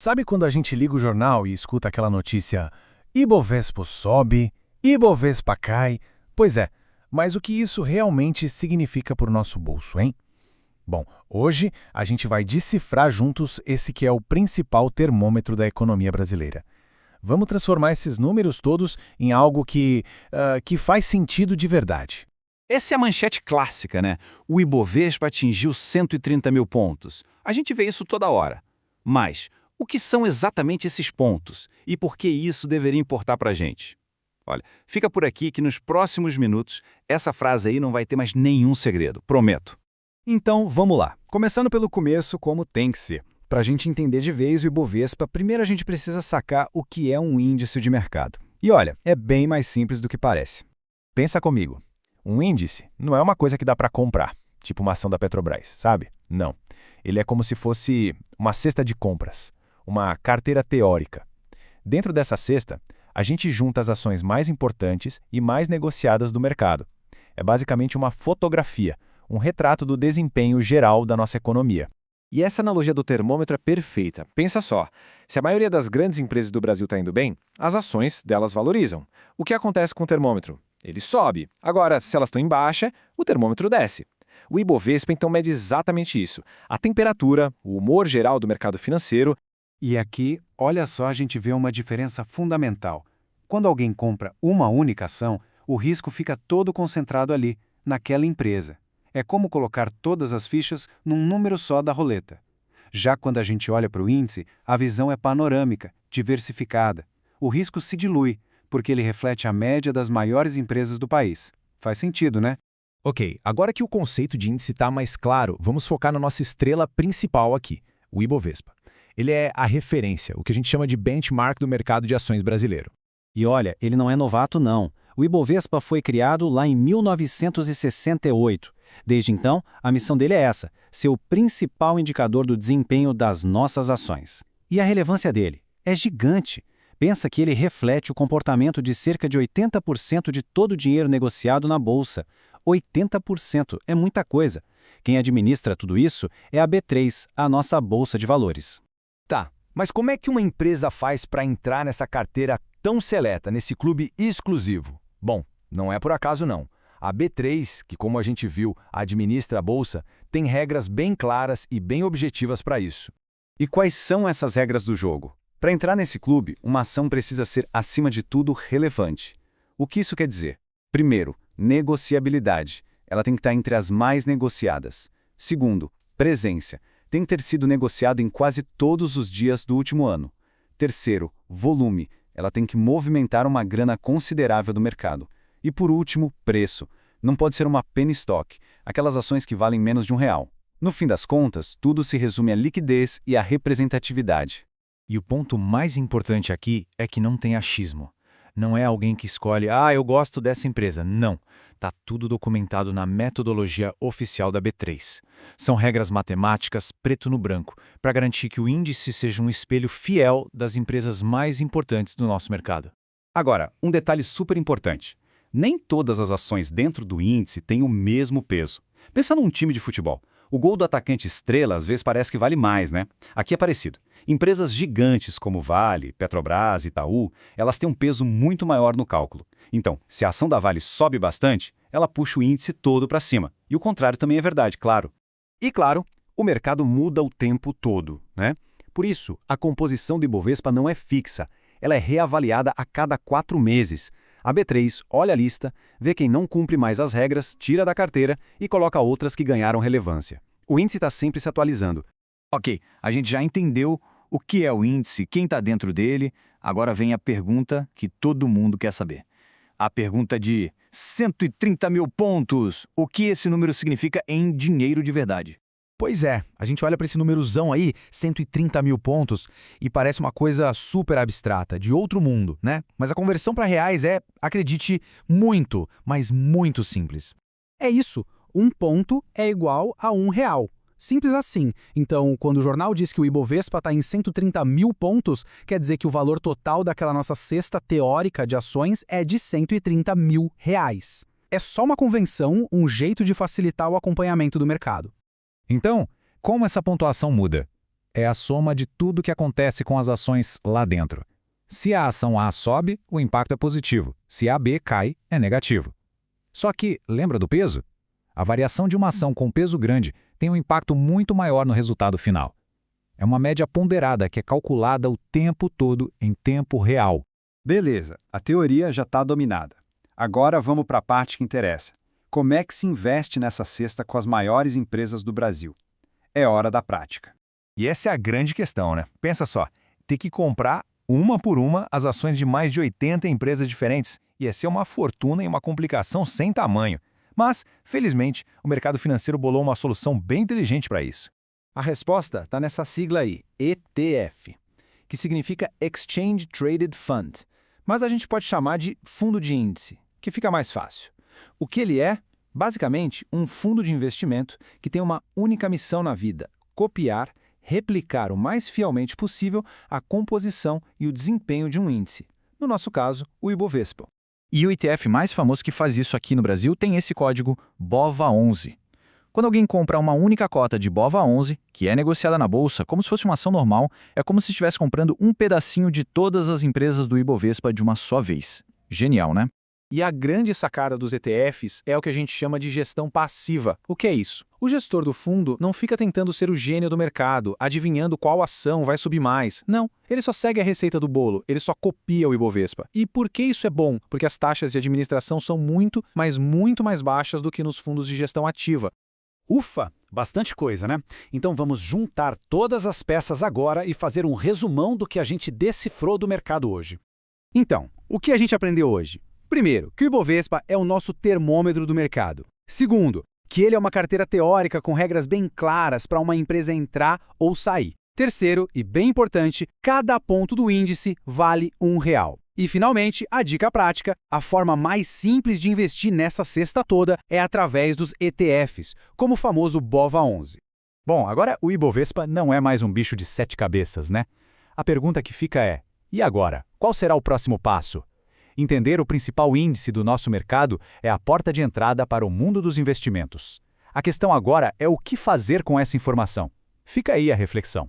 Sabe quando a gente liga o jornal e escuta aquela notícia Ibovespa sobe, Ibovespa cai? Pois é, mas o que isso realmente significa para o nosso bolso, hein? Bom, hoje a gente vai decifrar juntos esse que é o principal termômetro da economia brasileira. Vamos transformar esses números todos em algo que faz sentido de verdade. Essa é a manchete clássica, né? O Ibovespa atingiu 130 mil pontos. A gente vê isso toda hora. Mas o que são exatamente esses pontos? E por que isso deveria importar para a gente? Olha, fica por aqui que nos próximos minutos essa frase aí não vai ter mais nenhum segredo, prometo. Então, vamos lá. Começando pelo começo, como tem que ser. Para a gente entender de vez o Ibovespa, primeiro a gente precisa sacar o que é um índice de mercado. E olha, é bem mais simples do que parece. Pensa comigo. Um índice não é uma coisa que dá para comprar, tipo uma ação da Petrobras, sabe? Não. Ele é como se fosse uma cesta de compras, uma carteira teórica. Dentro dessa cesta, a gente junta as ações mais importantes e mais negociadas do mercado. É basicamente uma fotografia, um retrato do desempenho geral da nossa economia. E essa analogia do termômetro é perfeita. Pensa só, se a maioria das grandes empresas do Brasil está indo bem, as ações delas valorizam. O que acontece com o termômetro? Ele sobe. Agora, se elas estão em baixa, o termômetro desce. O Ibovespa então mede exatamente isso. A temperatura, o humor geral do mercado financeiro. E aqui, olha só, a gente vê uma diferença fundamental. Quando alguém compra uma única ação, o risco fica todo concentrado ali, naquela empresa. É como colocar todas as fichas num número só da roleta. Já quando a gente olha para o índice, a visão é panorâmica, diversificada. O risco se dilui, porque ele reflete a média das maiores empresas do país. Faz sentido, né? Ok, agora que o conceito de índice está mais claro, vamos focar na nossa estrela principal aqui, o Ibovespa. Ele é a referência, o que a gente chama de benchmark do mercado de ações brasileiro. E olha, ele não é novato não. O Ibovespa foi criado lá em 1968. Desde então, a missão dele é essa, ser o principal indicador do desempenho das nossas ações. E a relevância dele é gigante. Pensa que ele reflete o comportamento de cerca de 80% de todo o dinheiro negociado na Bolsa. 80% é muita coisa. Quem administra tudo isso é a B3, a nossa Bolsa de Valores. Tá, mas como é que uma empresa faz para entrar nessa carteira tão seleta, nesse clube exclusivo? Bom, não é por acaso não. A B3, que como a gente viu, administra a Bolsa, tem regras bem claras e bem objetivas para isso. E quais são essas regras do jogo? Para entrar nesse clube, uma ação precisa ser, acima de tudo, relevante. O que isso quer dizer? Primeiro, negociabilidade. Ela tem que estar entre as mais negociadas. Segundo, presença. Tem que ter sido negociada em quase todos os dias do último ano. Terceiro, volume. Ela tem que movimentar uma grana considerável do mercado. E por último, preço. Não pode ser uma penny stock, aquelas ações que valem menos de R$1. No fim das contas, tudo se resume à liquidez e à representatividade. E o ponto mais importante aqui é que não tem achismo. Não é alguém que escolhe, eu gosto dessa empresa. Não. Está tudo documentado na metodologia oficial da B3. São regras matemáticas, preto no branco, para garantir que o índice seja um espelho fiel das empresas mais importantes do nosso mercado. Agora, um detalhe super importante. Nem todas as ações dentro do índice têm o mesmo peso. Pensa num time de futebol. O gol do atacante estrela às vezes parece que vale mais, né? Aqui é parecido. Empresas gigantes como Vale, Petrobras, Itaú, elas têm um peso muito maior no cálculo. Então, se a ação da Vale sobe bastante, ela puxa o índice todo para cima. E o contrário também é verdade, claro. E claro, o mercado muda o tempo todo, né? Por isso, a composição do Ibovespa não é fixa. Ela é reavaliada a cada 4 meses. A B3 olha a lista, vê quem não cumpre mais as regras, tira da carteira e coloca outras que ganharam relevância. O índice está sempre se atualizando. Ok, a gente já entendeu o que é o índice, quem está dentro dele. Agora vem a pergunta que todo mundo quer saber. A pergunta de 130 mil pontos. O que esse número significa em dinheiro de verdade? Pois é, a gente olha para esse númerozão aí, 130 mil pontos, e parece uma coisa super abstrata, de outro mundo, né? Mas a conversão para reais é, acredite, muito, mas muito simples. É isso, um ponto é igual a R$1. Simples assim. Então, quando o jornal diz que o Ibovespa está em 130 mil pontos, quer dizer que o valor total daquela nossa cesta teórica de ações é de R$130 mil. É só uma convenção, um jeito de facilitar o acompanhamento do mercado. Então, como essa pontuação muda? É a soma de tudo que acontece com as ações lá dentro. Se a ação A sobe, o impacto é positivo. Se a B cai, é negativo. Só que, lembra do peso? A variação de uma ação com peso grande tem um impacto muito maior no resultado final. É uma média ponderada que é calculada o tempo todo em tempo real. Beleza, a teoria já está dominada. Agora vamos para a parte que interessa. Como é que se investe nessa cesta com as maiores empresas do Brasil? É hora da prática. E essa é a grande questão, né? Pensa só, ter que comprar uma por uma as ações de mais de 80 empresas diferentes. Ia ser uma fortuna e uma complicação sem tamanho. Mas, felizmente, o mercado financeiro bolou uma solução bem inteligente para isso. A resposta está nessa sigla aí, ETF, que significa Exchange Traded Fund, mas a gente pode chamar de fundo de índice, que fica mais fácil. O que ele é? Basicamente, um fundo de investimento que tem uma única missão na vida: copiar, replicar o mais fielmente possível a composição e o desempenho de um índice, no nosso caso, o Ibovespa. E o ETF mais famoso que faz isso aqui no Brasil tem esse código BOVA11. Quando alguém compra uma única cota de BOVA11, que é negociada na bolsa como se fosse uma ação normal, é como se estivesse comprando um pedacinho de todas as empresas do Ibovespa de uma só vez. Genial, né? E a grande sacada dos ETFs é o que a gente chama de gestão passiva. O que é isso? O gestor do fundo não fica tentando ser o gênio do mercado, adivinhando qual ação vai subir mais. Não, ele só segue a receita do bolo, ele só copia o Ibovespa. E por que isso é bom? Porque as taxas de administração são muito, mas muito mais baixas do que nos fundos de gestão ativa. Ufa, bastante coisa, né? Então vamos juntar todas as peças agora e fazer um resumão do que a gente decifrou do mercado hoje. Então, o que a gente aprendeu hoje? Primeiro, que o Ibovespa é o nosso termômetro do mercado. Segundo, que ele é uma carteira teórica com regras bem claras para uma empresa entrar ou sair. Terceiro, e bem importante, cada ponto do índice vale R$1. E, finalmente, a dica prática: a forma mais simples de investir nessa cesta toda é através dos ETFs, como o famoso BOVA11. Bom, agora o Ibovespa não é mais um bicho de 7 cabeças, né? A pergunta que fica é: e agora? Qual será o próximo passo? Entender o principal índice do nosso mercado é a porta de entrada para o mundo dos investimentos. A questão agora é o que fazer com essa informação. Fica aí a reflexão.